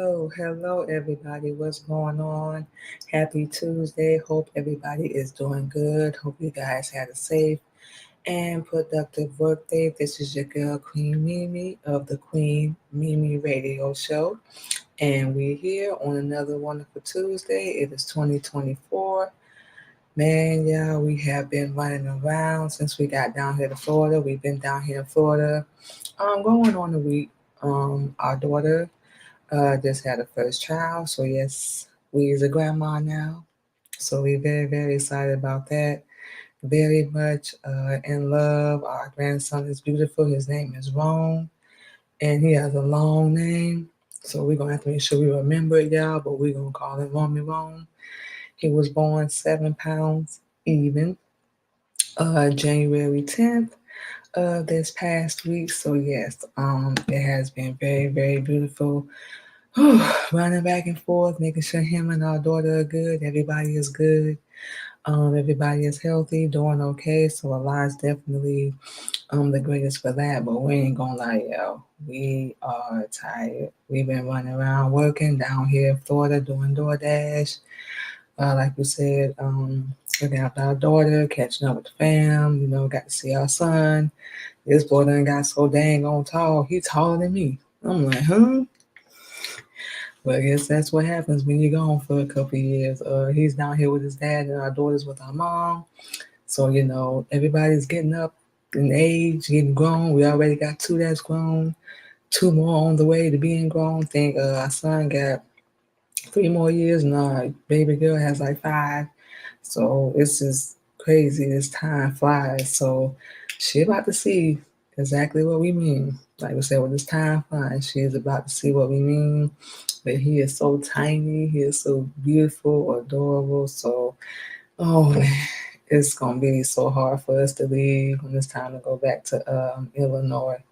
Hello, everybody. What's going on? Happy Tuesday. Hope everybody is doing good. Hope you guys had a safe and productive workday. This is your girl, Queen Mimi of the Queen Mimi Radio Show. And we're here on another wonderful Tuesday. It is 2024. Man, yeah, we have been running around since we got down here to Florida. We've been down here in Florida going on a week. Our daughter just had a first child. So yes, we is a grandma now. So we're very, very excited about that. Very much in love. Our grandson is beautiful. His name is Rome, and he has a long name. So we're gonna have to make sure we remember it, y'all. But we're gonna call him Romy Rome. He was born 7 pounds even, January 10th. This past week. So yes, it has been very, very beautiful. Running back and forth, making sure him and our daughter are good. Everybody is good. Everybody is healthy, doing okay. So Allah's definitely the greatest for that. But we ain't gonna lie, yo. We are tired. We've been running around working down here in Florida doing DoorDash. Like we said, looking after our daughter, catching up with the fam, got to see our son. This boy done got so dang on tall. He taller than me. I'm like, huh? But I guess that's what happens when you're gone for a couple of years. He's down here with his dad and our daughter's with our mom. So, everybody's getting up in age, getting grown. We already got two that's grown, two more on the way to being grown. Think our son got 3 more years and our baby girl has like 5. So it's just crazy. This time flies. So she about to see exactly what we mean. Like we said, when this time flies, she is about to see what we mean. But he is so tiny. He is so beautiful, adorable. So, oh man, it's gonna be so hard for us to leave when it's time to go back to Illinois.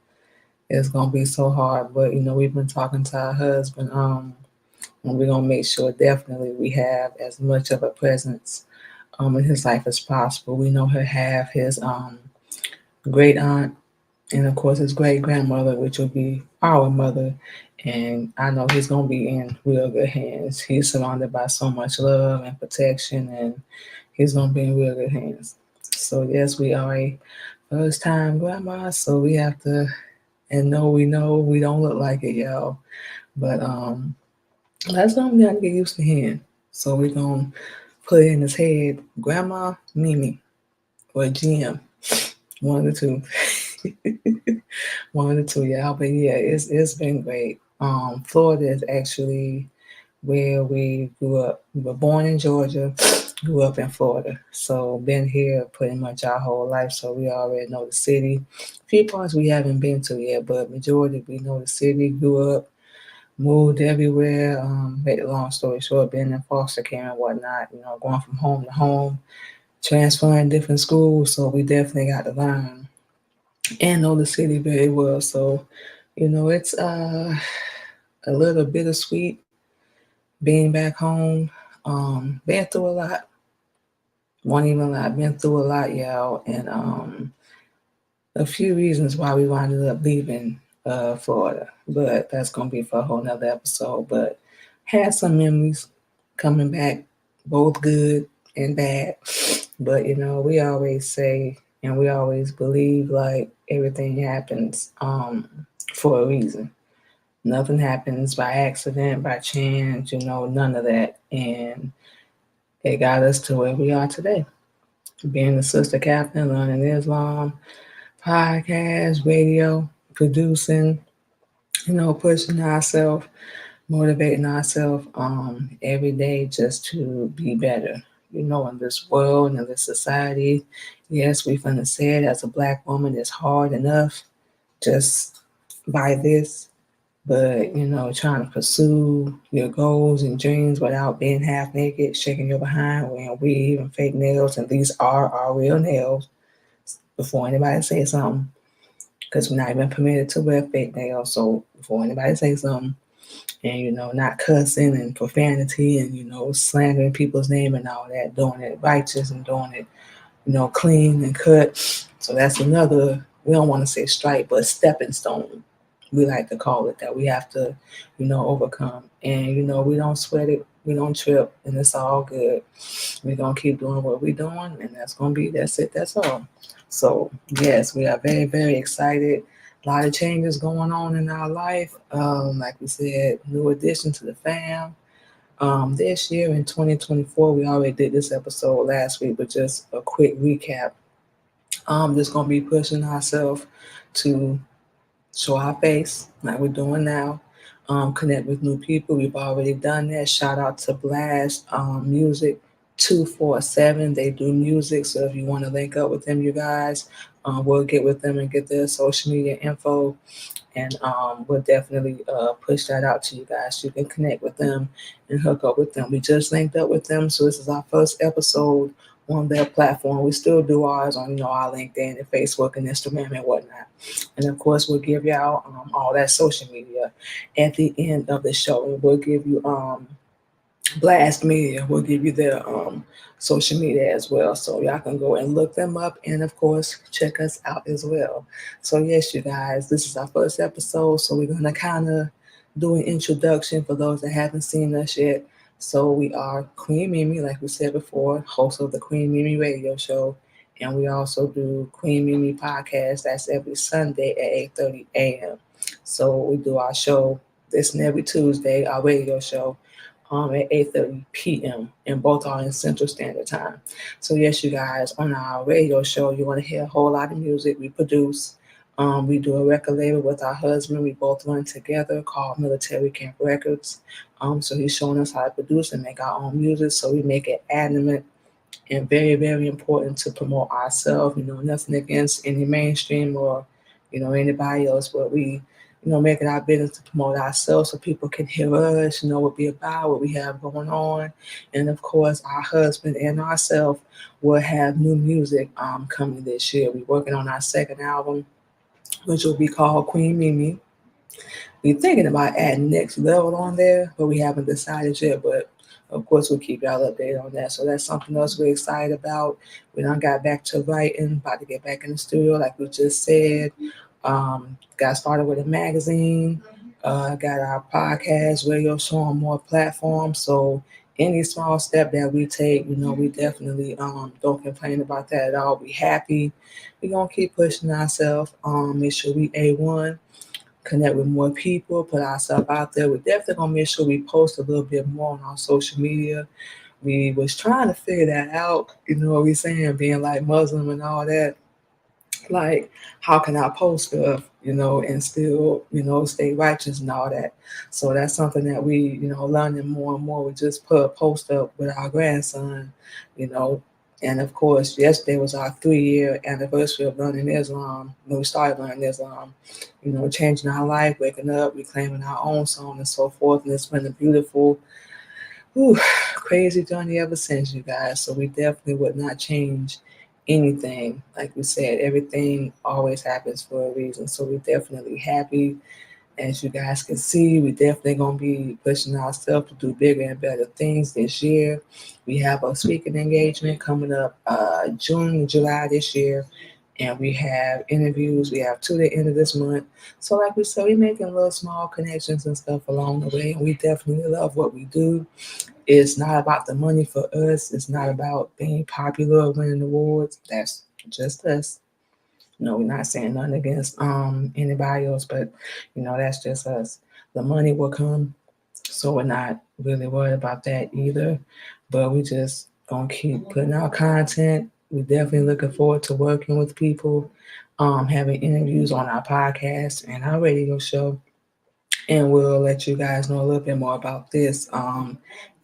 It's gonna be so hard. But we've been talking to our husband. And we're gonna make sure definitely we have as much of a presence in his life as possible. We know he'll have his great aunt and of course his great grandmother, which will be our mother. And I know he's gonna be in real good hands. He's surrounded by so much love and protection, and he's gonna be in real good hands. So yes, we are a first time grandma, so we have to and know we don't look like it, y'all. But that's something we gotta get used to hearing. So we're gonna put in his head, Grandma Mimi or GM, one of the two. One of the two, y'all. But yeah, it's been great. Florida is actually where we grew up. We were born in Georgia, grew up in Florida. So been here pretty much our whole life. So we already know the city. A few parts we haven't been to yet, but majority we know the city, grew up, moved everywhere. Make a long story short, been in foster care and whatnot, going from home to home, transferring different schools. So we definitely got to learn and know the city very well. So, it's a little bittersweet being back home. Been through a lot. Won't even lie, been through a lot, y'all. And a few reasons why we wound up leaving Florida. But that's gonna be for a whole nother episode. But had some memories coming back, both good and bad. But we always say and we always believe like everything happens for a reason. Nothing happens by accident, by chance, none of that. And it got us to where we are today. Being a sister captain, learning Islam, podcast, radio, producing, pushing ourselves, motivating ourselves every day just to be better. In this world, in this society, yes, we're gonna say it as a black woman, it's hard enough just by this, but trying to pursue your goals and dreams without being half naked, shaking your behind, wearing weave and fake nails, and these are our real nails before anybody says something, because we're not even permitted to wear fake nails. So before anybody says something, and not cussing and profanity and slandering people's name and all that, doing it righteous and doing it clean and cut. So that's another, we don't want to say stripe, but stepping stone we like to call it, that we have to, overcome. And we don't sweat it, we don't trip, and it's all good. We're gonna keep doing what we're doing, and that's it, that's all. So yes, we are very, very excited. A lot of changes going on in our life. Like we said, new addition to the fam. This year in 2024, we already did this episode last week, but just a quick recap. Just gonna be pushing ourselves to show our face like we're doing now. Connect with new people. We've already done that. Shout out to Blast Music 247. They do music, so if you want to link up with them, you guys, we'll get with them and get their social media info, and we'll definitely push that out to you guys. You can connect with them and hook up with them. We just linked up with them, so this is our first episode on their platform. We still do ours on our LinkedIn and Facebook and Instagram and whatnot. And of course, we'll give y'all all that social media at the end of the show. And we'll give you Blast Media. We'll give you their social media as well, so y'all can go and look them up, and of course check us out as well. So yes, you guys, this is our first episode, so we're gonna kind of do an introduction for those that haven't seen us yet. So we are Queen Mimi, like we said before, host of the Queen Mimi Radio Show, and we also do Queen Mimi podcast. That's every Sunday at 8:30 a.m. So we do our show this and every Tuesday, our radio show, at 8:30 p.m. and both are in Central Standard Time. So yes, you guys, on our radio show, you're going to hear a whole lot of music. We produce. We do a record label with our husband. We both run together called Military Camp Records. So he's showing us how to produce and make our own music. So we make it adamant and very, very important to promote ourselves. Nothing against any mainstream or, anybody else, but we, make it our business to promote ourselves so people can hear us, what we about, what we have going on. And of course, our husband and ourselves will have new music coming this year. We're working on our second album, which will be called Queen Mimi. We're thinking about adding next level on there, but we haven't decided yet. But of course, we'll keep y'all updated on that. So that's something else we're excited about. We done got back to writing, about to get back in the studio, like we just said. Got started with a magazine. Got our podcast, radio show on more platforms. So any small step that we take, we definitely don't complain about that at all. We happy. We're gonna keep pushing ourselves. Make sure we A1, connect with more people, put ourselves out there. We're definitely gonna make sure we post a little bit more on our social media. We was trying to figure that out, what we saying, being like Muslim and all that. Like, how can I post stuff, and still, stay righteous and all that. So that's something that we, learning more and more. We just put a post up with our grandson, you know, and of course, yesterday was our 3-year anniversary of learning Islam. When we started learning Islam, changing our life, waking up, reclaiming our own soul, and so forth. And it's been a beautiful, crazy journey ever since, you guys. So we definitely would not change anything. Like we said, everything always happens for a reason. So we're definitely happy. As you guys can see, we definitely gonna be pushing ourselves to do bigger and better things this year. We have a speaking engagement coming up June, July this year, and we have interviews. We have 2 the end of this month. So like we said, we're making little small connections and stuff along the way, and we definitely love what we do. It's not about the money for us. It's not about being popular or winning awards. That's just us. No, we're not saying nothing against anybody else, but that's just us. The money will come, so we're not really worried about that either. But we just gonna keep putting out content. We definitely looking forward to working with people, having interviews on our podcast and our radio show, and we'll let you guys know a little bit more about this.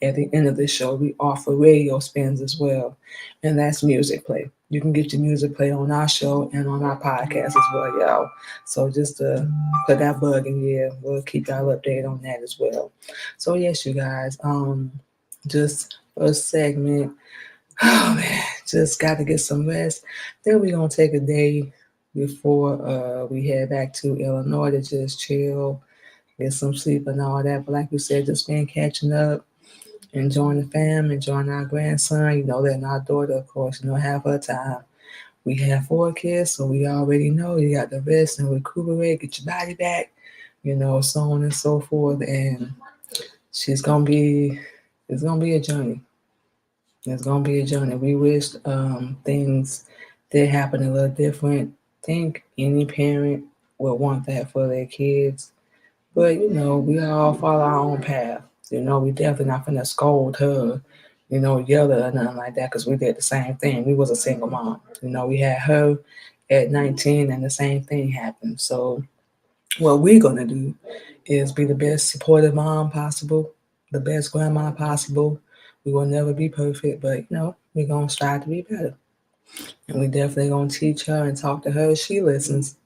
At the end of the show, we offer radio spins as well, and that's music play. You can get your music play on our show and on our podcast as well, y'all. So just to put that bug in here, we'll keep y'all updated on that as well. So yes, you guys, just first segment. Oh man, just got to get some rest. Then we're gonna take a day before we head back to Illinois to just chill, get some sleep and all that. But like we said, just been catching up, enjoying the fam, enjoying our grandson. Letting our daughter, of course, have her time. We have 4 kids, so we already know you got to rest and recuperate, get your body back. so on and so forth. And she's gonna be, it's gonna be a journey. It's gonna be a journey. We wish things did happen a little different. Think any parent would want that for their kids. But we all follow our own path. We definitely not gonna scold her, yell at her or nothing like that, because we did the same thing. We was a single mom. We had her at 19 and the same thing happened. So what we're gonna do is be the best supportive mom possible, the best grandma possible. We will never be perfect, but we're gonna strive to be better. And we definitely gonna teach her and talk to her. She listens,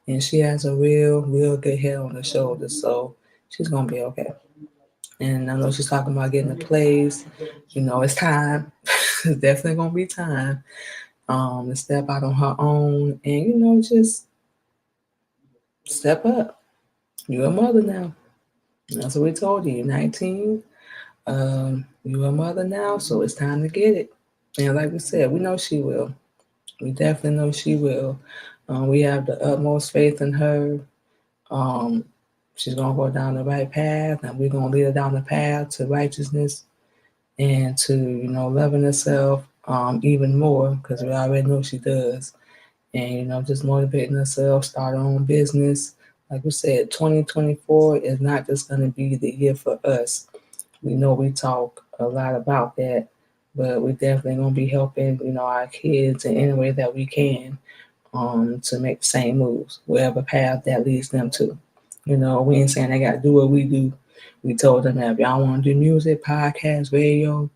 and she has a real good head on her shoulders, so she's gonna be okay. And I know she's talking about getting a place. It's time. It's definitely gonna be time to step out on her own and just step up. You're a mother now. That's what we told you. You're 19. You're a mother now, so it's time to get it. And like we said, we know she will. We definitely know she will. We have the utmost faith in her. Um, she's gonna go down the right path, and we're gonna lead her down the path to righteousness and to loving herself even more, because we already know she does. And just motivating herself, start her own business. Like we said, 2024 is not just gonna be the year for us. We know we talk a lot about that, but we definitely gonna be helping our kids in any way that we can to make the same moves, whatever path that leads them to. We ain't saying they got to do what we do. We told them that if y'all want to do music, podcast, radio,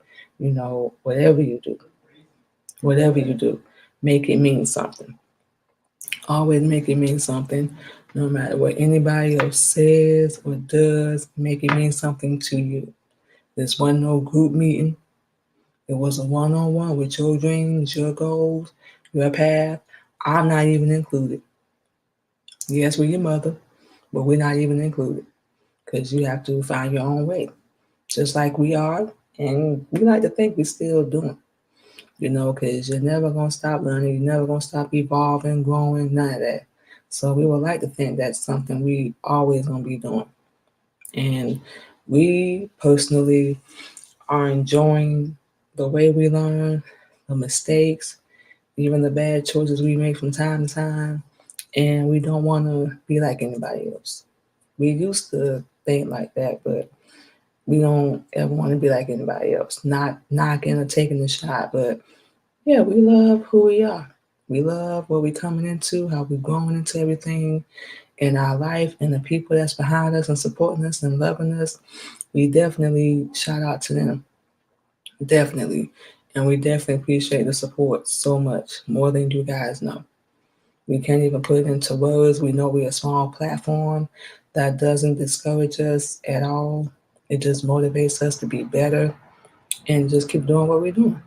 whatever you do, make it mean something. Always make it mean something. No matter what anybody else says or does, make it mean something to you. This wasn't no group meeting. It was a one-on-one with your dreams, your goals, your path. I'm not even included. Yes, we're your mother, but we're not even included, because you have to find your own way, just like we are. And we like to think we're still doing, because you're never going to stop learning. You're never going to stop evolving, growing, none of that. So we would like to think that's something we always going to be doing. And we personally are enjoying the way we learn, the mistakes, even the bad choices we make from time to time. And we don't want to be like anybody else. We used to think like that, but we don't ever want to be like anybody else. Not knocking or taking a shot, but yeah, we love who we are. We love what we're coming into, how we're growing into everything in our life, and the people that's behind us and supporting us and loving us. We definitely shout out to them. Definitely. And we definitely appreciate the support so much, more than you guys know. We can't even put it into words. We know we're a small platform. That doesn't discourage us at all. It just motivates us to be better and just keep doing what we're doing.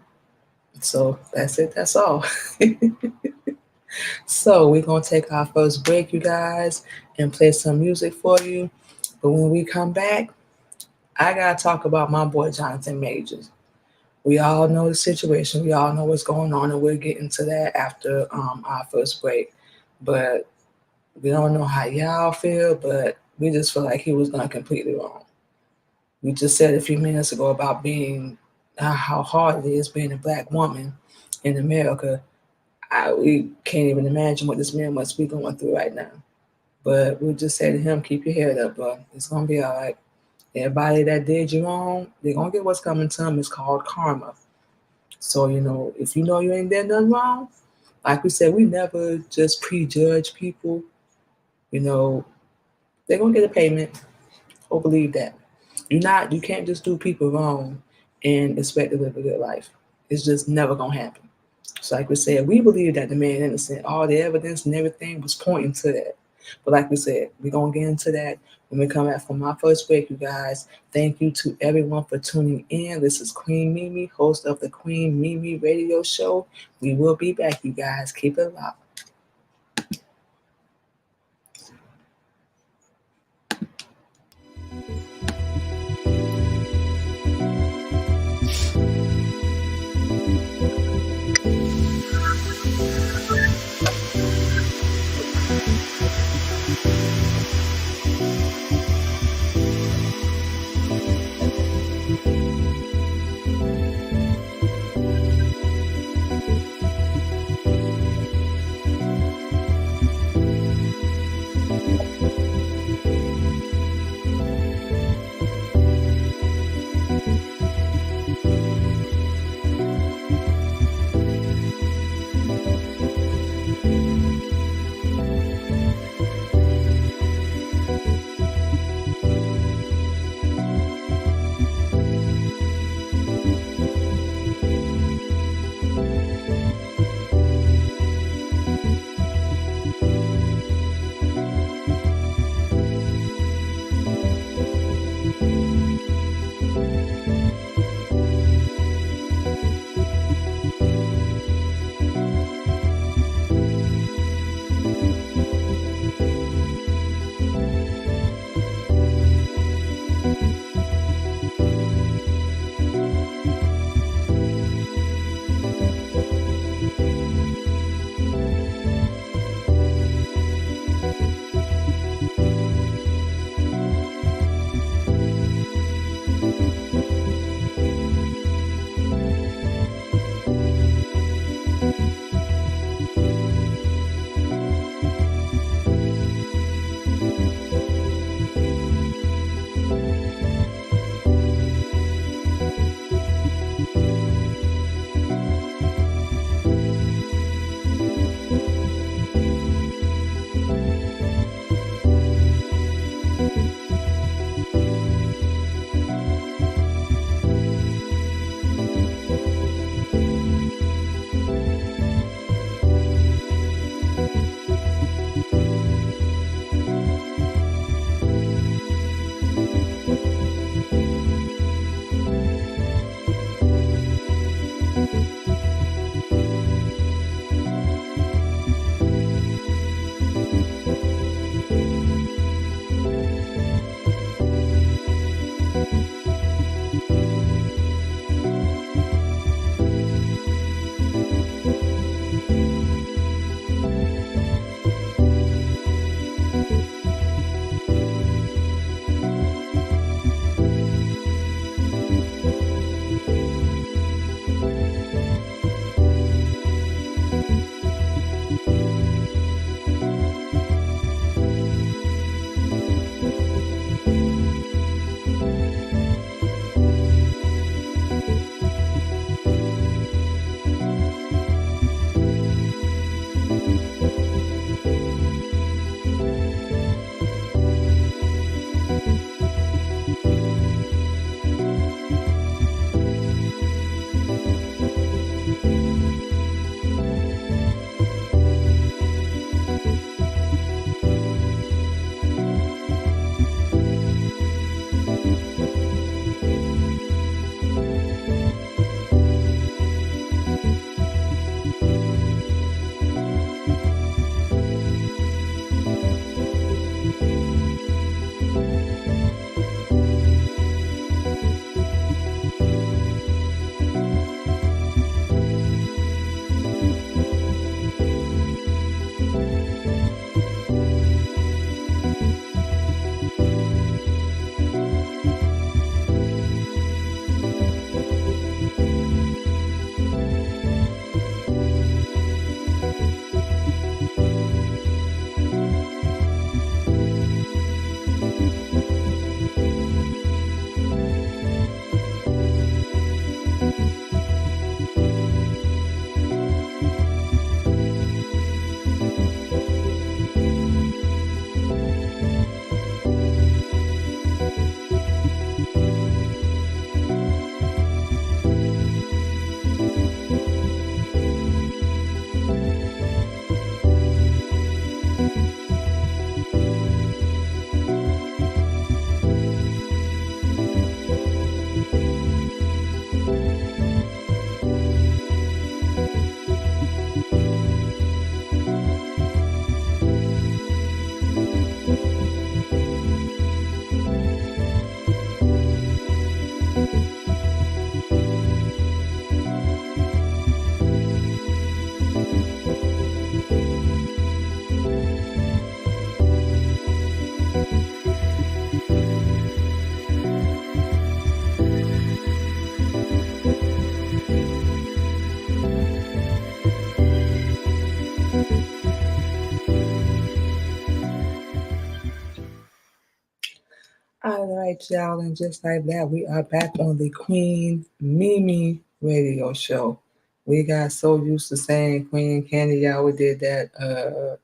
So that's it. That's all. So we're going to take our first break, you guys, and play some music for you. But when we come back, I got to talk about my boy, Jonathan Majors. We all know the situation. We all know what's going on, and we'll get into that after our first break. But we don't know how y'all feel, but we just feel like he was done completely wrong. We just said a few minutes ago about being how hard it is being a black woman in America. We can't even imagine what this man must be going through right now. But we just say to him, keep your head up, bro. It's going to be all right. Everybody that did you wrong, they're going to get what's coming to them. It's called karma. So, if you know you ain't done nothing wrong, like we said, we never just prejudge people. They're going to get a payment. Or believe that. You can't just do people wrong and expect to live a good life. It's just never going to happen. So like we said, we believe that the man innocent. All the evidence and everything was pointing to that. But like we said, we're going to get into that when we come back from my first break, you guys. Thank you to everyone for tuning in. This is Queen Mimi, host of the Queen Mimi Radio Show. We will be back, you guys. Keep it locked. right, y'all, and just like that, we are back on the Queen Mimi radio show. We got so used to saying Queen Candy, y'all. We did that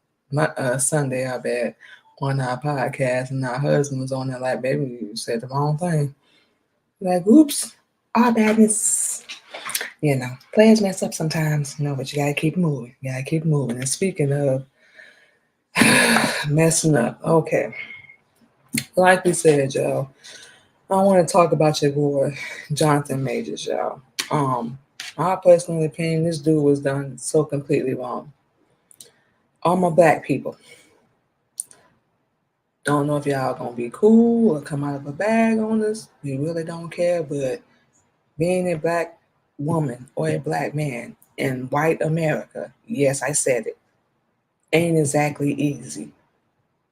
Sunday, I bet, on our podcast, and our husband was on there like, baby, you said the wrong thing. Like, oops, our badness. Players mess up sometimes, but you gotta keep moving. You gotta keep moving. And speaking of messing up, okay, like we said, y'all. I want to talk about your boy, Jonathan Majors, y'all. My personal opinion, this dude was done so completely wrong. All my black people, don't know if y'all gonna be cool or come out of a bag on this. We really don't care, but being a black woman or a black man in white America, yes, I said it, ain't exactly easy.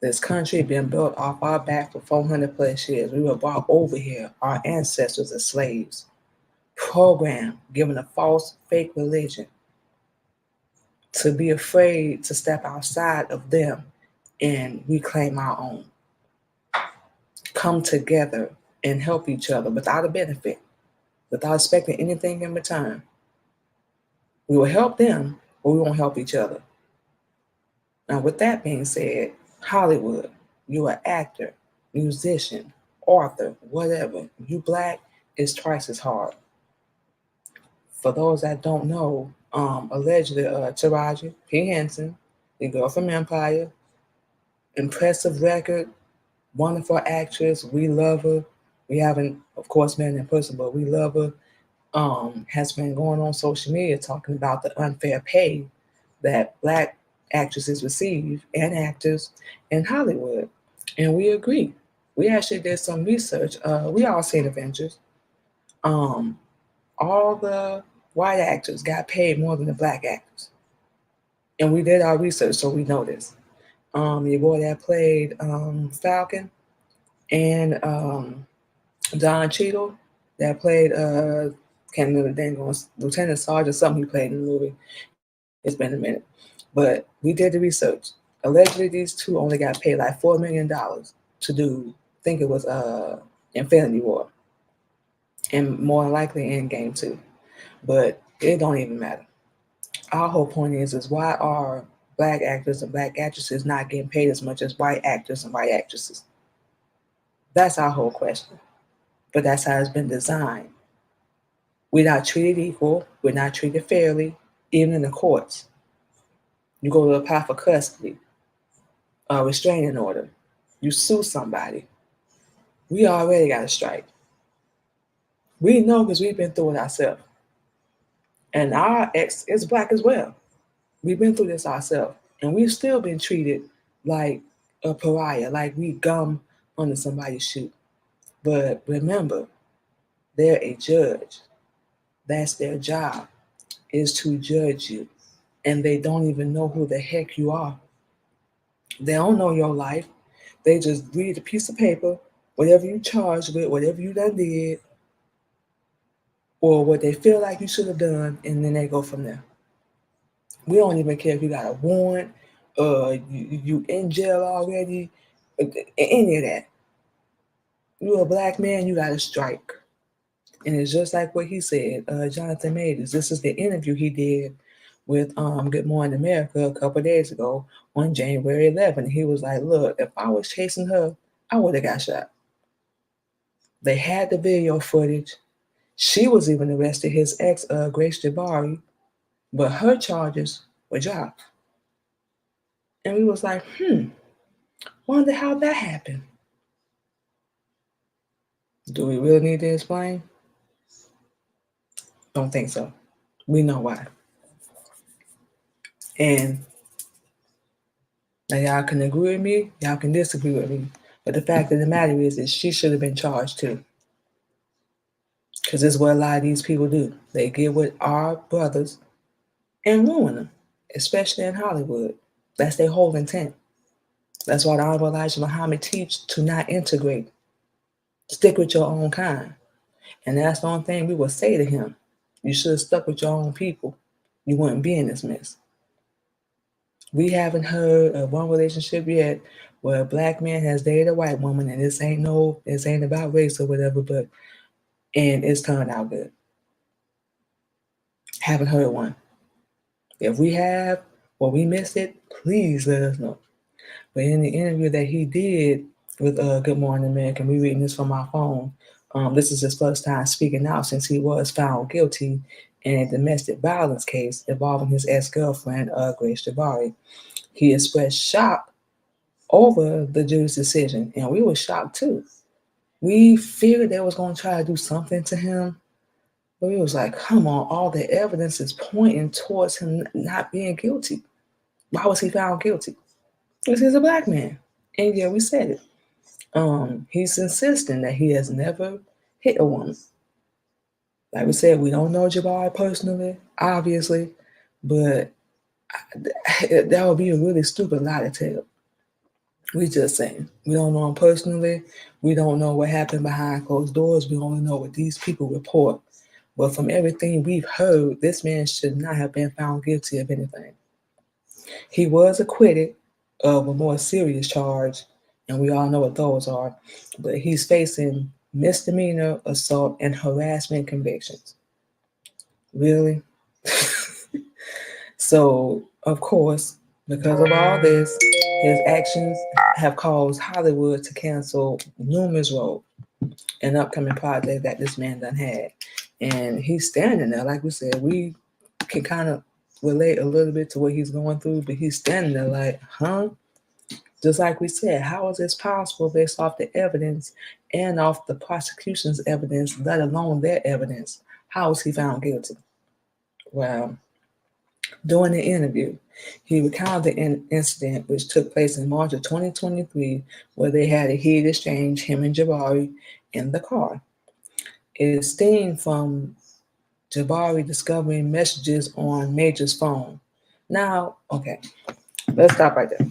This country been built off our back for 400 plus years. We were brought over here. Our ancestors are slaves. Programmed, given a false, fake religion, to be afraid to step outside of them and reclaim our own. Come together and help each other without a benefit, without expecting anything in return. We will help them, but we won't help each other. Now, with that being said, Hollywood, you're an actor, musician, author, whatever. You black, is twice as hard. For those that don't know, allegedly Taraji P. Henson, the girl from Empire, impressive record, wonderful actress. We love her. We haven't, of course, met in person, but we love her. Has been going on social media talking about the unfair pay that black actresses receive and actors in Hollywood. And we agree. We actually did some research. We all seen Avengers. Um, all the white actors got paid more than the black actors. And we did our research, so we know this. Your boy that played Falcon and Don Cheadle that played can't remember the name, Lieutenant Sergeant, something he played in the movie. It's been a minute. But we did the research. Allegedly these two only got paid like $4 million to do, I think it was Infinity War. And more likely in game two. But it don't even matter. Our whole point is why are black actors and black actresses not getting paid as much as white actors and white actresses? That's our whole question. But that's how it's been designed. We're not treated equal. We're not treated fairly, even in the courts. You go to apply for custody, a restraining order. You sue somebody. We already got a strike. We know because we've been through it ourselves. And our ex is black as well. We've been through this ourselves. And we've still been treated like a pariah, like we gum under somebody's shoe. But remember, they're a judge. That's their job, is to judge you. And they don't even know who the heck you are. They don't know your life. They just read a piece of paper, whatever you charged with, whatever you done did, or what they feel like you should have done, and then they go from there. We don't even care if you got a warrant, you in jail already, any of that. You're a black man, you got a strike. And it's just like what he said, Jonathan Majors. This is the interview he did with Good Morning America a couple of days ago on January 11th. He was like, look, if I was chasing her, I would have got shot. They had the video footage. She was even arrested, his ex, Grace Jabari, but her charges were dropped. And we was like, wonder how that happened. Do we really need to explain? Don't think so. We know why. And now y'all can agree with me, y'all can disagree with me. But the fact of the matter is she should have been charged too. Because this is what a lot of these people do. They get with our brothers and ruin them, especially in Hollywood. That's their whole intent. That's why the Honorable Elijah Muhammad teach to not integrate. Stick with your own kind. And that's the only thing we would say to him. You should have stuck with your own people. You wouldn't be in this mess. We haven't heard of one relationship yet where a black man has dated a white woman, and this ain't about race or whatever, but and it's turned out good. Haven't heard one. If we have or we missed it, please let us know. But in the interview that he did with Good Morning America, we reading this from my phone. This is his first time speaking out since he was found guilty in a domestic violence case involving his ex-girlfriend, Grace Jabari. He expressed shock over the jury's decision, and we were shocked too. We figured they was going to try to do something to him, but we was like, come on, all the evidence is pointing towards him not being guilty. Why was he found guilty? Because he's a black man. And yeah, we said it. He's insisting that he has never hit a woman. Like we said, we don't know Jabari personally, obviously, but that would be a really stupid lie to tell. We just saying. We don't know him personally. We don't know what happened behind closed doors. We only know what these people report. But from everything we've heard, this man should not have been found guilty of anything. He was acquitted of a more serious charge, and we all know what those are, but he's facing misdemeanor, assault, and harassment convictions. Really? So, of course, because of all this, his actions have caused Hollywood to cancel numerous roles and upcoming projects that this man done had. And he's standing there, like we said, we can kind of relate a little bit to what he's going through, but he's standing there like, huh? Just like we said, how is this possible based off the evidence and off the prosecution's evidence, let alone their evidence? How was he found guilty? Well, during the interview, he recounted the incident which took place in March of 2023, where they had a heated exchange, him and Jabari, in the car. It stemmed from Jabari discovering messages on Major's phone. Now, okay, let's stop right there.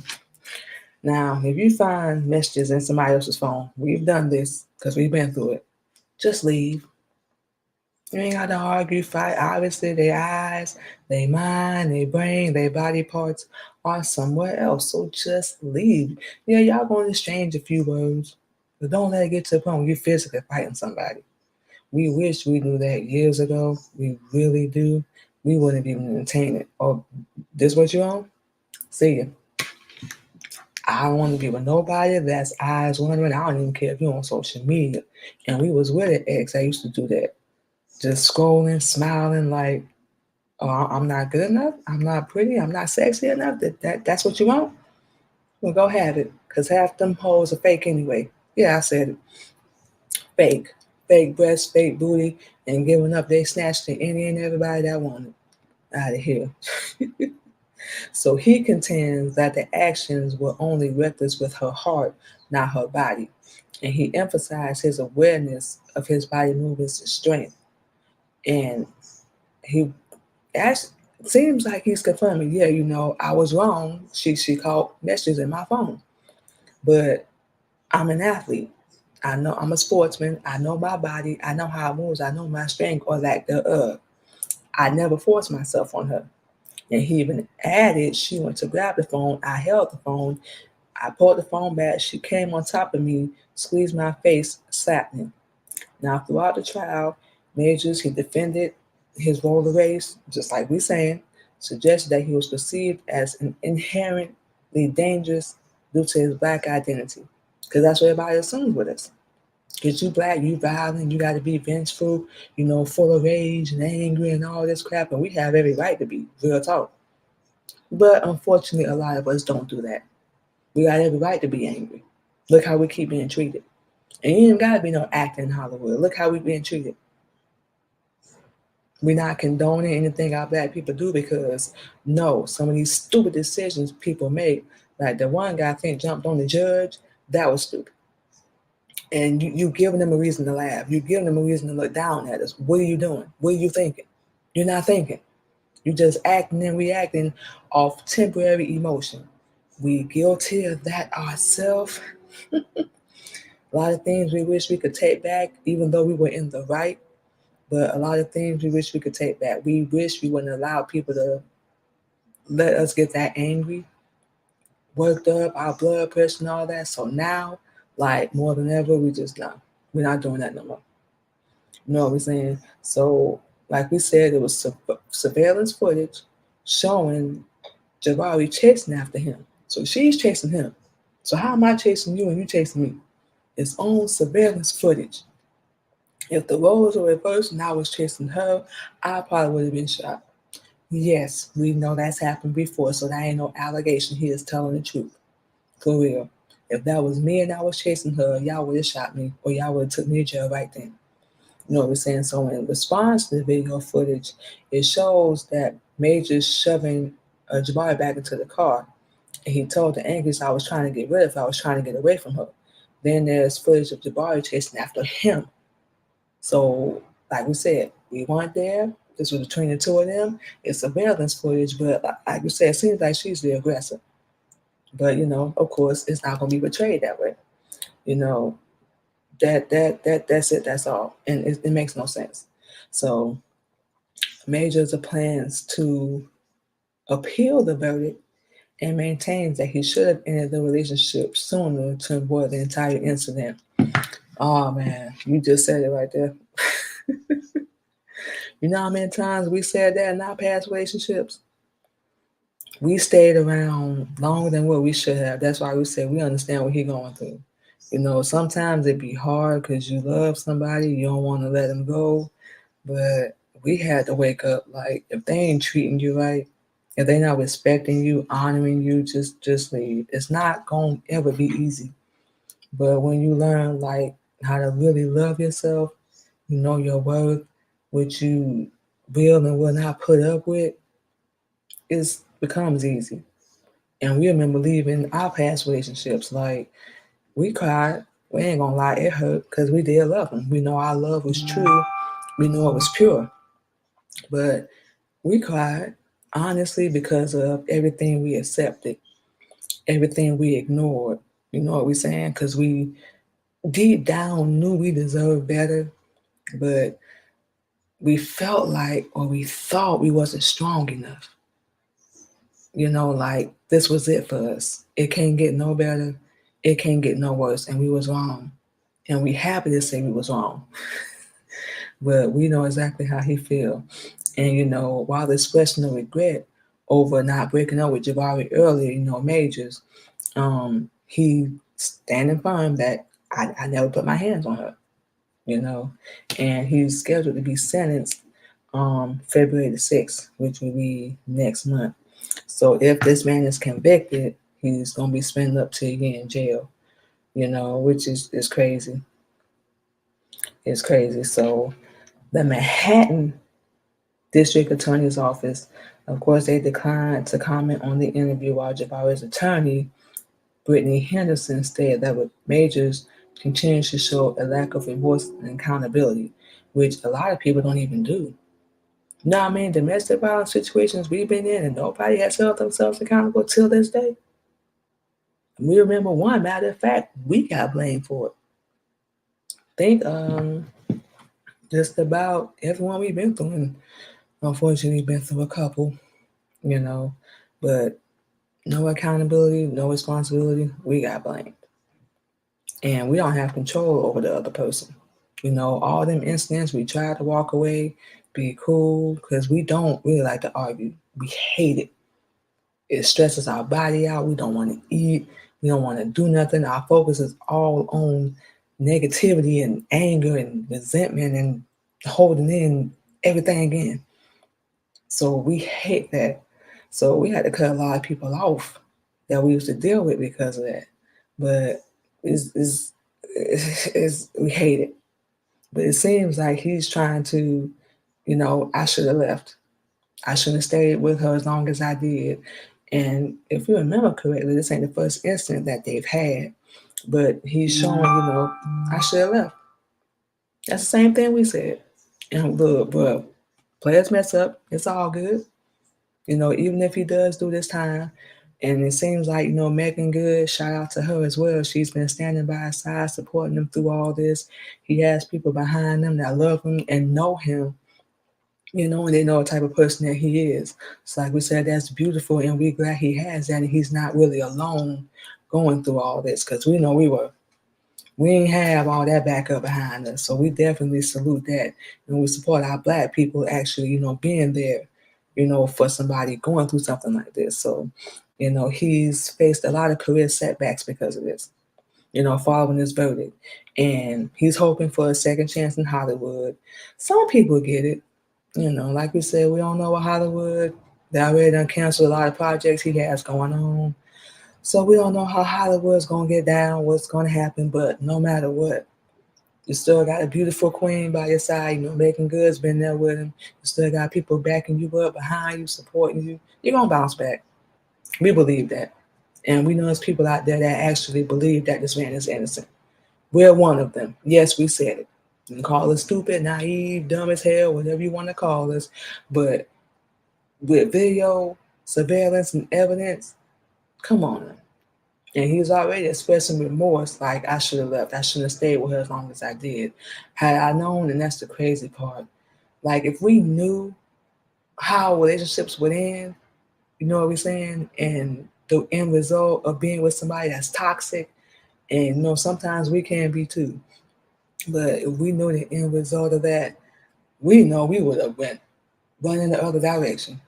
Now, if you find messages in somebody else's phone, we've done this because we've been through it. Just leave. You ain't got to argue, fight. Obviously, their eyes, their mind, their brain, their body parts are somewhere else. So just leave. Yeah, y'all going to exchange a few words, but don't let it get to the point where you're physically fighting somebody. We wish we knew that years ago. We really do. We wouldn't even entertain it. Oh, this what you on? See ya. I don't want to be with nobody that's eyes wondering. I don't even care if you're on social media. And we was with an ex. I used to do that. Just scrolling, smiling like, oh, I'm not good enough. I'm not pretty. I'm not sexy enough. That's what you want? Well, go have it. Because half them hoes are fake anyway. Yeah, I said it. Fake. Fake breasts, fake booty. And giving up, they snatched to any and everybody that wanted out of here. So he contends that the actions were only reckless with her heart, not her body. And he emphasized his awareness of his body movements and strength. And he asked, seems like he's confirming, yeah, I was wrong. She called messages in my phone. But I'm an athlete. I know I'm a sportsman. I know my body. I know how it moves. I know my strength or lack thereof. I never forced myself on her. And he even added, she went to grab the phone. I held the phone. I pulled the phone back. She came on top of me, squeezed my face, slapped me. Now, throughout the trial, Majors, he defended his roller race, just like we saying, suggested that he was perceived as an inherently dangerous due to his black identity. Because that's what everybody assumes with us. Because you black, you violent, you got to be vengeful, full of rage and angry and all this crap. And we have every right to be, real talk. But unfortunately, a lot of us don't do that. We got every right to be angry. Look how we keep being treated. And you ain't got to be no actor in Hollywood. Look how we being treated. We're not condoning anything our black people do because, no, some of these stupid decisions people make, like the one guy I think jumped on the judge, that was stupid. And you giving them a reason to laugh. You're giving them a reason to look down at us. What are you doing? What are you thinking? You're not thinking. You're just acting and reacting off temporary emotion. We guilty of that ourselves. A lot of things we wish we could take back, even though we were in the right. But a lot of things we wish we could take back. We wish we wouldn't allow people to let us get that angry. worked up, our blood pressure and all that. So now, like more than ever, we just not. We're not doing that no more. You know what we're saying? So, like we said, it was surveillance footage showing Jabari chasing after him. So she's chasing him. So how am I chasing you and you chasing me? It's on surveillance footage. If the roles were reversed and I was chasing her, I probably would have been shot. Yes, we know that's happened before, so that ain't no allegation. He is telling the truth. For real. If that was me and I was chasing her, y'all would have shot me or y'all would have took me to jail right then. You know what we're saying? So in response to the video footage, it shows that Major's shoving Jabari back into the car. And he told the Angus I was trying to get rid of her. I was trying to get away from her. Then there's footage of Jabari chasing after him. So, like we said, we weren't there. This was between the two of them. It's surveillance footage, but like we said, it seems like she's the aggressor. But of course, it's not gonna be portrayed that way. You know, that's it. That's all, and it makes no sense. So, Major's plans to appeal the verdict and maintains that he should have ended the relationship sooner to avoid the entire incident. Oh man, you just said it right there. You know how many times we said that in our past relationships? We stayed around longer than what we should have. That's why we said we understand what he's going through. Sometimes it be hard because you love somebody, you don't want to let them go. But we had to wake up. Like, if they ain't treating you right, if they not respecting you, honoring you, just leave. It's not gonna ever be easy. But when you learn like how to really love yourself, you know your worth, what you will and will not put up with, it becomes easy. And we remember leaving our past relationships. Like, we cried. We ain't gonna lie, it hurt because we did love them. We know our love was true. We know it was pure. But we cried, honestly, because of everything we accepted, everything we ignored. You know what we're saying? Because we deep down knew we deserved better, but we felt like, or we thought we wasn't strong enough. Like this was it for us. It can't get no better. It can't get no worse. And we was wrong. And we happy to say we was wrong. But we know exactly how he feel. And while expressing no regret over not breaking up with Jabari earlier, Majors, he standing firm that I never put my hands on her, and he's scheduled to be sentenced February the 6th, which will be next month. So if this man is convicted, he's gonna be spending up to a year in jail, which is crazy. It's crazy. So the Manhattan District Attorney's Office, of course, they declined to comment on the interview, while Jabari's attorney, Brittany Henderson, stated that with Majors continues to show a lack of remorse and accountability, which a lot of people don't even do. You know what I mean? Domestic violence situations we've been in, and nobody has held themselves accountable till this day. We remember one, matter of fact, we got blamed for it. Think just about everyone we've been through, and unfortunately been through a couple, but no accountability, no responsibility, we got blamed. And we don't have control over the other person. All them incidents, we try to walk away, be cool, because we don't really like to argue. We hate it. It stresses our body out. We don't want to eat. We don't want to do nothing. Our focus is all on negativity and anger and resentment and holding in everything in. So we hate that. So we had to cut a lot of people off that we used to deal with because of that. But we hate it. But it seems like he's trying to, I should have left. I shouldn't have stayed with her as long as I did. And if you remember correctly, this ain't the first incident that they've had. But he's showing, I should have left. That's the same thing we said. And look, bro, players mess up. It's all good. Even if he does do this time, and it seems like, Megan Good, shout out to her as well. She's been standing by his side, supporting him through all this. He has people behind him that love him and know him And they know the type of person that he is. So like we said, that's beautiful, and we're glad he has that, and he's not really alone going through all this, because we know we ain't have all that backup behind us. So we definitely salute that, and we support our black people actually, being there, for somebody going through something like this. So, he's faced a lot of career setbacks because of this, following this verdict. And he's hoping for a second chance in Hollywood. Some people get it. Like we said, we don't know what Hollywood, they already done canceled a lot of projects he has going on. So we don't know how Hollywood's gonna get down, what's gonna happen, but no matter what, you still got a beautiful queen by your side, making goods, been there with him. You still got people backing you up, behind you, supporting you. You're gonna bounce back. We believe that. And we know there's people out there that actually believe that this man is innocent. We're one of them. Yes, we said it. You can call us stupid, naive, dumb as hell, whatever you want to call us. But with video, surveillance, and evidence, come on. And he's already expressing remorse, like, I should have left. I shouldn't have stayed with her as long as I did. Had I known, and that's the crazy part. Like, if we knew how relationships would end, you know what we're saying? And the end result of being with somebody that's toxic, and sometimes we can be too. But if we knew the end result of that, we know we would have went running the other direction.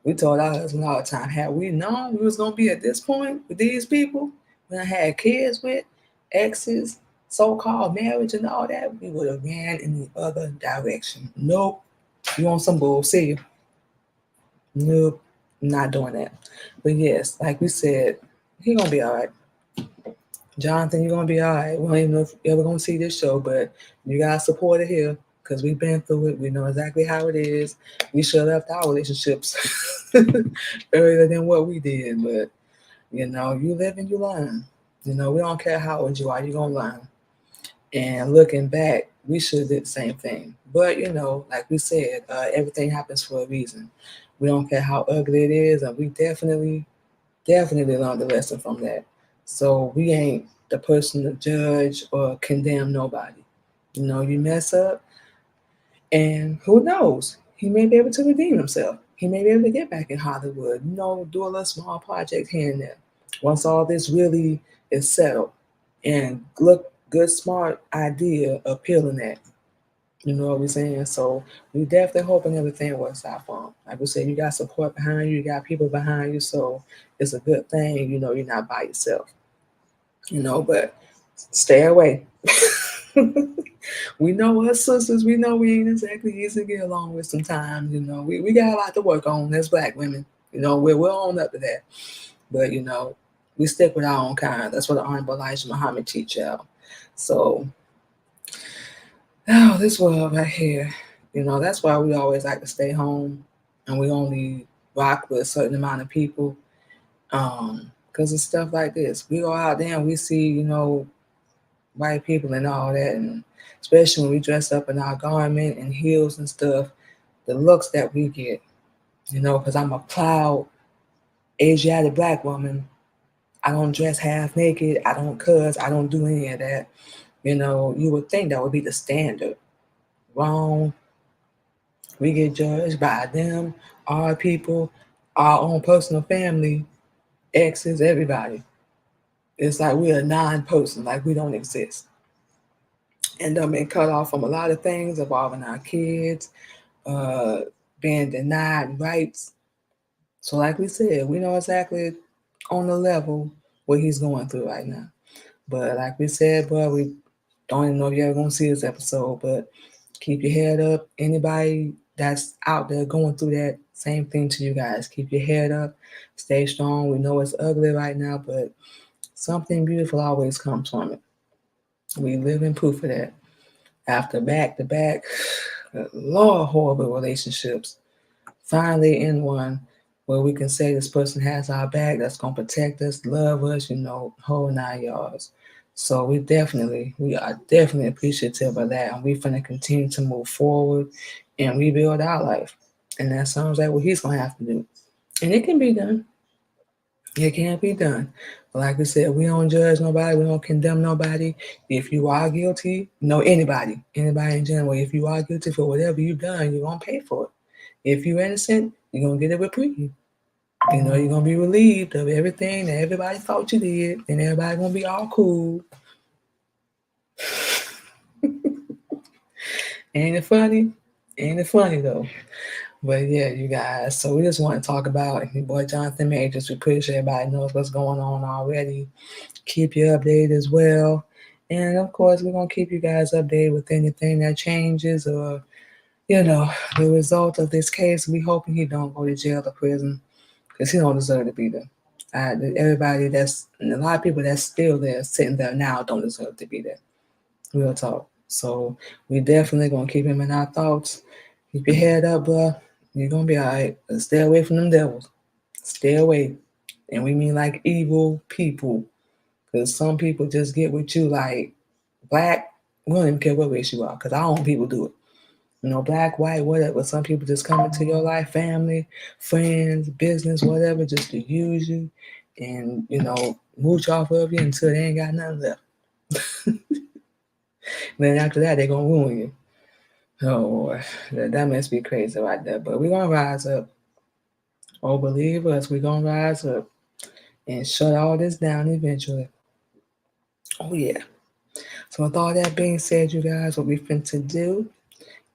We told our husband all the time, had we known we was gonna be at this point with these people, when I had kids with, exes, so-called marriage and all that, we would have ran in the other direction. Nope. You want some bull, see you. Nope. Not doing that. But yes, like we said, he gonna be all right. Jonathan, you're gonna be all right. We don't even know if you're ever gonna see this show, but you got support it here because we've been through it. We know exactly how it is. We should have left our relationships earlier than what we did, but you live and you learn. We don't care how old you are, you're gonna learn. And looking back, we should have did the same thing. But like we said, everything happens for a reason. We don't care how ugly it is, and we definitely learned the lesson from that. So we ain't the person to judge or condemn nobody. You mess up, and who knows? He may be able to redeem himself. He may be able to get back in Hollywood, do a little small project here and there. Once all this really is settled, and look, good, smart idea appealing that. You know what we're saying? So we definitely hoping everything works out for him. Like we said, you got support behind you, you got people behind you, so it's a good thing. You're not by yourself. But stay away. We know us sisters, we know we ain't exactly easy to get along with sometimes. We got a lot to work on as black women. We're on up to that. But we stick with our own kind. That's what the Honorable Elijah Muhammad teach y'all. So this world right here, that's why we always like to stay home, and we only rock with a certain amount of people. Because of stuff like this. We go out there and we see, white people and all that, and especially when we dress up in our garment and heels and stuff, the looks that we get, because I'm a proud Asiatic black woman. I don't dress half naked. I don't cuss. I don't do any of that. You would think that would be the standard. Wrong. We get judged by them, our people, our own personal family, exes, everybody. It's like we're a non-person, like we don't exist. And been cut off from a lot of things involving our kids, uh, being denied rights. So, like we said, we know exactly on the level what he's going through right now. But like we said, bro, we don't even know if you're ever gonna see this episode. But keep your head up. Anybody that's out there going through that same thing to you guys, keep your head up. Stay strong. We know it's ugly right now, but something beautiful always comes from it. We live in proof of that. After back to back, Lord, horrible relationships, finally in one where we can say this person has our back, that's gonna protect us, love us, whole 9 yards. So we are definitely appreciative of that, and we're gonna continue to move forward and rebuild our life. And that sounds like what he's gonna have to do. And it can be done. It can't be done. But like I said, we don't judge nobody. We don't condemn nobody. If you are guilty, anybody in general, if you are guilty for whatever you've done, you're going to pay for it. If you're innocent, you're gonna get a reprieve. You know, you're gonna be relieved of everything that everybody thought you did, and everybody gonna be all cool. Ain't it funny? Ain't it funny though? But yeah, you guys. So we just want to talk about your boy Jonathan Majors. We pretty sure everybody knows what's going on already. Keep you updated as well. And of course, we're gonna keep you guys updated with anything that changes or the result of this case. We hoping he don't go to jail or prison because he don't deserve to be there. Everybody a lot of people that's still there sitting there now don't deserve to be there. Real talk. So we definitely gonna keep him in our thoughts. Keep your head up, bro. You're gonna be all right. Stay away from them devils. Stay away. And we mean like evil people. Because some people just get with you like black. We don't even care what race you are. Because our own people do it. You know, black, white, whatever. Some people just come into your life, family, friends, business, whatever, just to use you and, mooch off of you until they ain't got nothing left. Then after that, they're going to ruin you. Oh, boy. That must be crazy right there. But we're going to rise up. Oh, believe us, we're going to rise up and shut all this down eventually. Oh, yeah. So with all that being said, you guys, what we finna do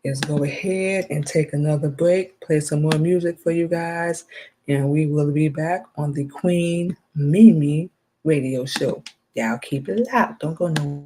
is go ahead and take another break, play some more music for you guys, and we will be back on the Queen Mimi radio show. Y'all keep it loud. Don't go nowhere.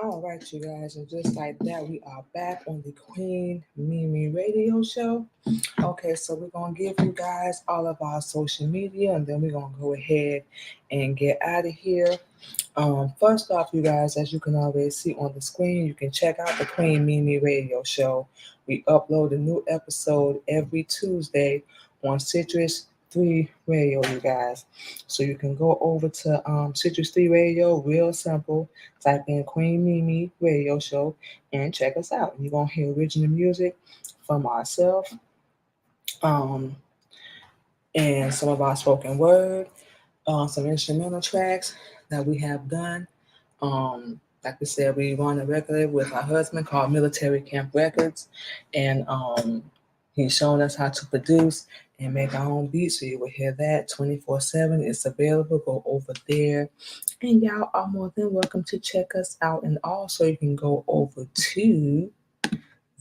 All right, you guys, and just like that, we are back on the Queen Mimi Radio Show. Okay, so we're gonna give you guys all of our social media, and then we're gonna go ahead and get out of here. First off, you guys, as you can already see on the screen, you can check out the Queen Mimi Radio Show. We upload a new episode every Tuesday on Citrus 3 Radio, you guys. So you can go over to Citrus 3 Radio, real simple. Type in Queen Mimi Radio Show and check us out. You're going to hear original music from ourselves um, and some of our spoken word, some instrumental tracks that we have done. Like we said, we run a record with my husband called Military Camp Records, and he's showing us how to produce and make our own beats. So you will hear that 24/7. It's available. Go over there, and y'all are more than welcome to check us out. And also, you can go over to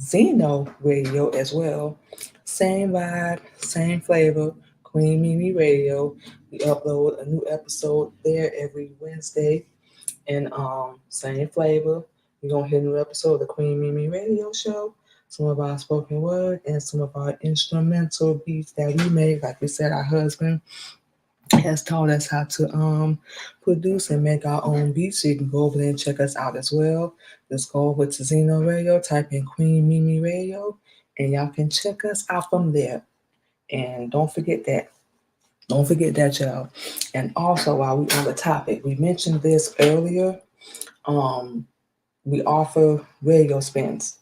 Zeno Radio as well. Same vibe, same flavor. Queen Mimi Radio. We upload a new episode there every Wednesday, and same flavor. We're gonna hear a new episode of the Queen Mimi Radio Show. Some of our spoken word and some of our instrumental beats that we make. Like we said, our husband has taught us how to produce and make our own beats. So you can go over there and check us out as well. Just go over to Zeno Radio, type in Queen Mimi Radio, and y'all can check us out from there. And don't forget that. Don't forget that, y'all. And also, while we on the topic, we mentioned this earlier. Um, we offer radio spins,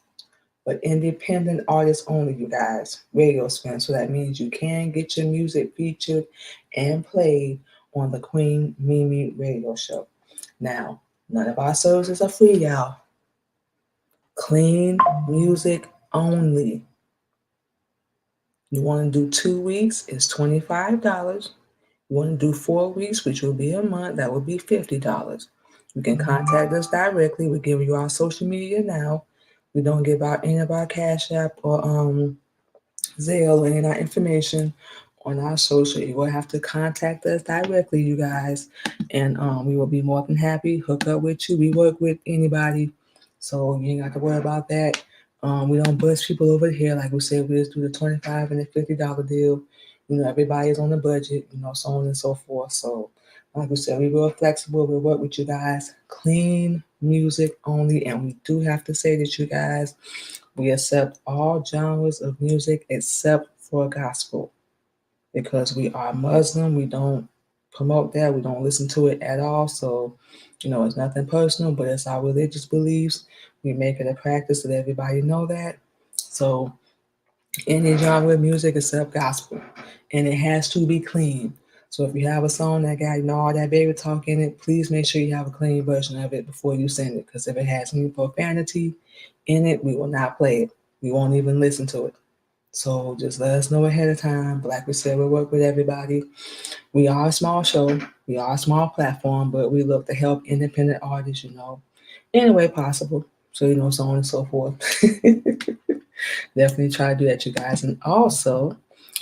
but independent artists only, you guys. Radio spins. So that means you can get your music featured and played on the Queen Mimi Radio Show. Now, none of our services are free, y'all. Clean music only. You want to do 2 weeks, it's $25. You want to do 4 weeks, which will be a month, that will be $50. You can contact us directly. We give you our social media now. We don't give out any of our Cash App or Zelle or any of our information on our social. You will have to contact us directly, you guys, and we will be more than happy hook up with you. We work with anybody, so you ain't got to worry about that. We don't bust people over here. Like we said, we just do the $25 and the $50 deal. You know, everybody's on the budget, you know, so on and so forth. So, like we said, we're real flexible. We work with you guys. Clean music only. And we do have to say that, you guys, we accept all genres of music except for gospel, because we are Muslim. We don't promote that. We don't listen to it at all. So, you know, it's nothing personal, but it's our religious beliefs. We make it a practice that everybody know that. So any genre of music except gospel, and it has to be clean. So if you have a song that got, you know, all that baby talk in it, please make sure you have a clean version of it before you send it, because if it has any profanity in it, we will not play it. We won't even listen to it. So just let us know ahead of time. But like we said, we work with everybody. We are a small show. We are a small platform, but we look to help independent artists, you know, any way possible. So, you know, so on and so forth. Definitely try to do that, you guys. And also,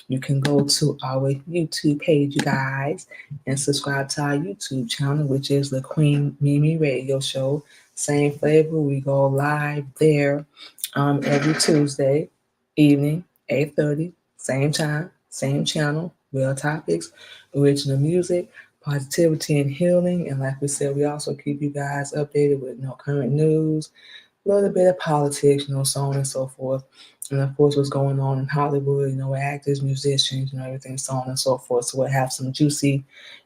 you can go to our YouTube page, you guys, and subscribe to our YouTube channel, which is the Queen Mimi Radio Show. Same flavor. We go live there every Tuesday evening, 8:30, same time, same channel, real topics, original music, positivity and healing. And like we said, we also keep you guys updated with current news, a little bit of politics, so on and so forth. And of course, what's going on in Hollywood, actors, musicians, everything, so on and so forth. So we'll have some juicy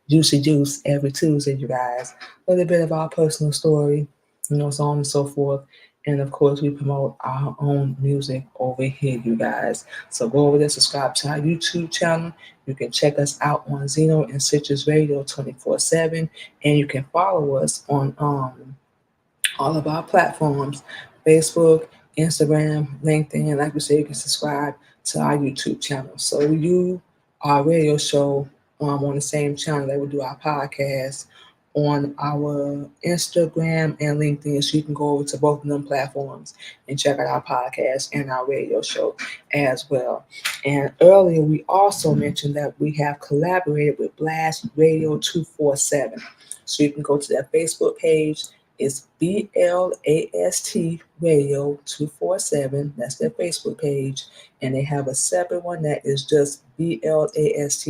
juice every Tuesday, you guys. A little bit of our personal story, so on and so forth. And of course, we promote our own music over here, you guys. So go over there, subscribe to our YouTube channel. You can check us out on Zeno and Citrus Radio 24/7. And you can follow us on all of our platforms, Facebook, Instagram, LinkedIn. Like we said, you can subscribe to our YouTube channel. So you, our radio show on the same channel that we do our podcast on our Instagram and LinkedIn. So you can go over to both of them platforms and check out our podcast and our radio show as well. And earlier, we also mentioned that we have collaborated with Blast Radio 247. So you can go to that Facebook page It's BLAST Radio 247. That's their Facebook page. And they have a separate one that is just BLAST.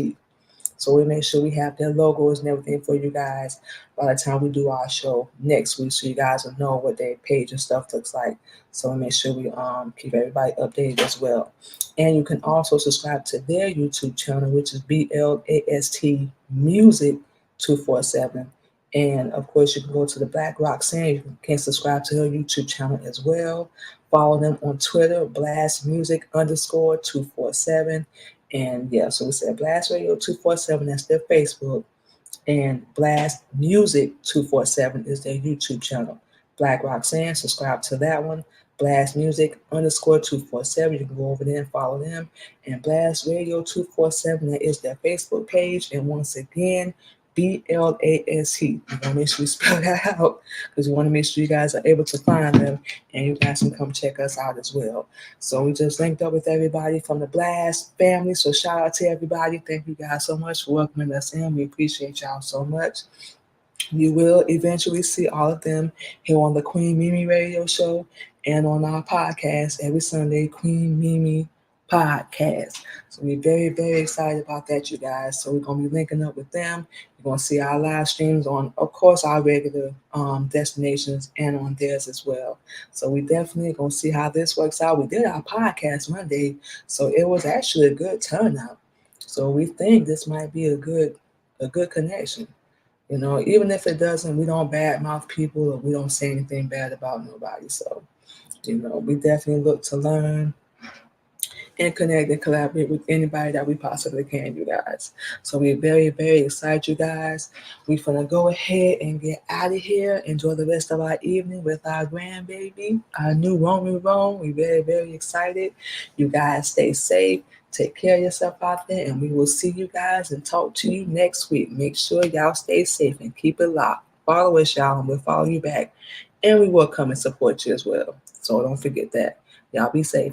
So we make sure we have their logos and everything for you guys by the time we do our show next week, so you guys will know what their page and stuff looks like. So we make sure we keep everybody updated as well. And you can also subscribe to their YouTube channel, which is BLAST Music 247. And of course, you can go to the Black Roxanne. You can subscribe to her YouTube channel as well. Follow them on Twitter, Blast Music _247. And yeah, so we said Blast Radio 247, that's their Facebook. And Blast Music 247 is their YouTube channel. Black Roxanne, subscribe to that one. Blast Music _247. You can go over there and follow them. And Blast Radio 247, that is their Facebook page. And once again, BLAST. You want to make sure you spell that out because we want to make sure you guys are able to find them and you guys can come check us out as well. So we just linked up with everybody from the Blast family. So shout out to everybody. Thank you guys so much for welcoming us in. We appreciate y'all so much. You will eventually see all of them here on the Queen Mimi Radio Show and on our podcast every Sunday, Queen Mimi Podcast. So we're very, very excited about that, you guys. So we're going to be linking up with them. You're going to see our live streams on, of course, our regular destinations and on theirs as well. So we definitely going to see how this works out. We did our podcast Monday, so it was actually a good turnout. So we think this might be a good connection. You know, even if it doesn't, we don't badmouth people or we don't say anything bad about nobody. So, you know, we definitely look to learn and connect and collaborate with anybody that we possibly can, you guys. So we're very, very excited, you guys. We're going to go ahead and get out of here. Enjoy the rest of our evening with our grandbaby, our new Roman Rome. We're very, very excited. You guys stay safe. Take care of yourself out there, and we will see you guys and talk to you next week. Make sure y'all stay safe and keep it locked. Follow us, y'all, and we'll follow you back. And we will come and support you as well. So don't forget that. Y'all be safe.